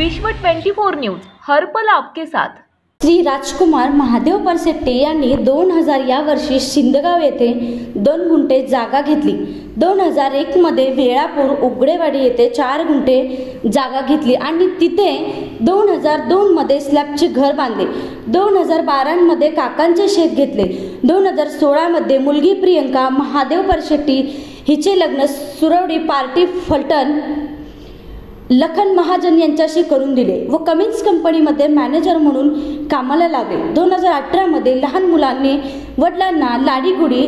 विश्व 24 न्यूज हर पल आपके साथ। श्री राजकुमार महादेव परसेट्टी यांनी 2000 या वर्षी सिंदगाव येथे 2 गुंठे जागा घेतली। 2001 मध्ये वेळापूर उगडेवाडी येथे 4 गुंठे जागा घेतली आणि तिथे 2002 मध्ये स्लॅबचे घर बांधले। 2012 मध्ये काकांचे शेत घेतले। 2016 मध्ये मुलगी प्रियंका महादेव परसेट्टी हिचे लग्न सुरवडी पार्टी फलटण लखन महाजन यांच्याशी करून दिले व कमिन्स कंपनीमध्ये मॅनेजर म्हणून कामाला लागले। 2018 मध्ये लहान मुलांनी वडिलांना लाडीगुडी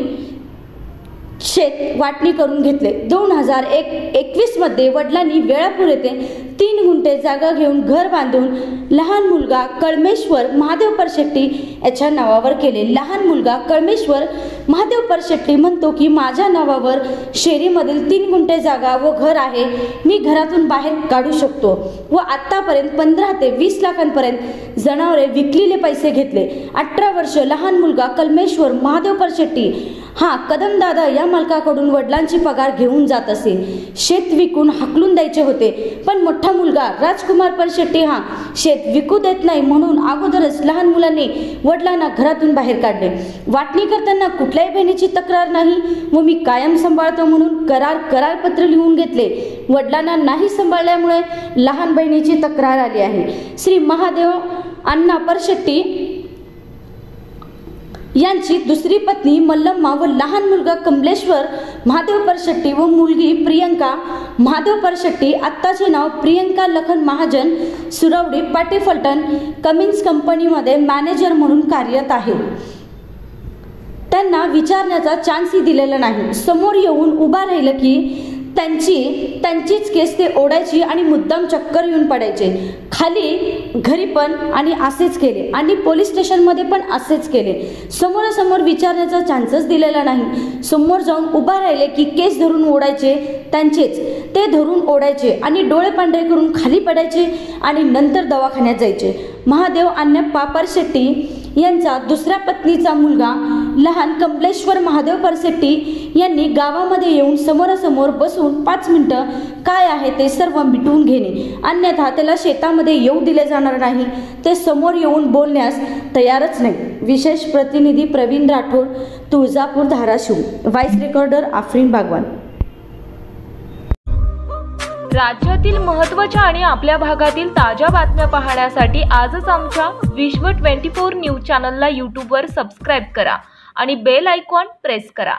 शेत वाटणी करून घेतले। 2021 मध्ये वडिलांनी वेळापूर येथे 3 गुंठे जागा घेऊन घर बांधून लहान मुलगा कळमेश्वर महादेव परसेट्टी याच्या नावावर केले। लहान मुलगा कळमेश्वर महादेव परसेट्टी म्हणतो की माझ्या नावावर शेरीमधील 3 गुंठे जागा व घर आहे, मी घरातून बाहेर काढू शकतो व आतापर्यंत 15 ते 20 लाखांपर्यंत जनावरे विकलेले पैसे घेतले। 18 वर्ष लहान मुलगा कळमेश्वर महादेव परसेट्टी हा कदमदादा या मालकाकडून वडिलांची पगार घेऊन जात असे। शेत विकून हाकलून द्यायचे होते, पण मोठा मुलगा राजकुमार परसेट्टी हा शेत विकू देत नाही म्हणून अगोदरच लहान मुलांनी वडिलांना घरातून बाहेर काढले। वाटणी करताना कुठल्याही बहिणीची तक्रार नाही व मी कायम सांभाळतो म्हणून करारपत्र लिहून घेतले। वडिलांना नाही सांभाळल्यामुळे लहान बहिणीची तक्रार आली आहे। श्री महादेव अण्णा परसेट्टी यांची दुसरी पत्नी मल्लम्मा व लहान मुलगा कमलेश्वर महादेव परसेट्टी व मुलगी प्रियंका महादेव परसेट्टी, आत्ताचे नाव प्रियंका लखन महाजन, सुरवडी पाटी फलटण कमिन्स कंपनीमध्ये मॅनेजर म्हणून कार्यरत आहे। त्यांना विचारण्याचा चान्सही दिलेला नाही। समोर येऊन उभा राहिलं की त्यांचीच केस ते ओढायची आणि मुद्दाम चक्कर येऊन पडायचे। खाली घरी पण आणि असेच केले आणि पोलीस स्टेशनमध्ये पण असेच केले। समोरासमोर विचारण्याचा चान्सच दिलेला नाही। समोर जाऊन उभा राहिले की केस धरून ओढायचे, त्यांचेच ते धरून ओढायचे आणि डोळे पांढरे करून खाली पडायचे आणि नंतर दवाखान्यात जायचे। महादेव अण्णा परसेट्टी यांचा दुसऱ्या पत्नीचा मुलगा लहान कमलेश्वर महादेव परसेट्टी यांनी गावामध्ये येऊन समोरासमोर बसून 5 मिनिटं काय आहे ते सर्व मिटवून घेणे, अन्यथा त्याला शेतामध्ये येऊ दिले जाणार नाही। ते समोर येऊन बोलण्यास तयारच नाही। विशेष प्रतिनिधी प्रवीण राठोड, तुळजापूर, धाराशिव। Voice recorder Afreen Bagwan. राज्यातील महत्त्वाच्या आणि आपल्या भागातील ताज्या बातम्या पाहण्यासाठी आजच आमच्या विश्व 24 न्यूज चॅनलला यूट्यूबवर सबस्क्राईब करा आणि बेल आयकॉन प्रेस करा।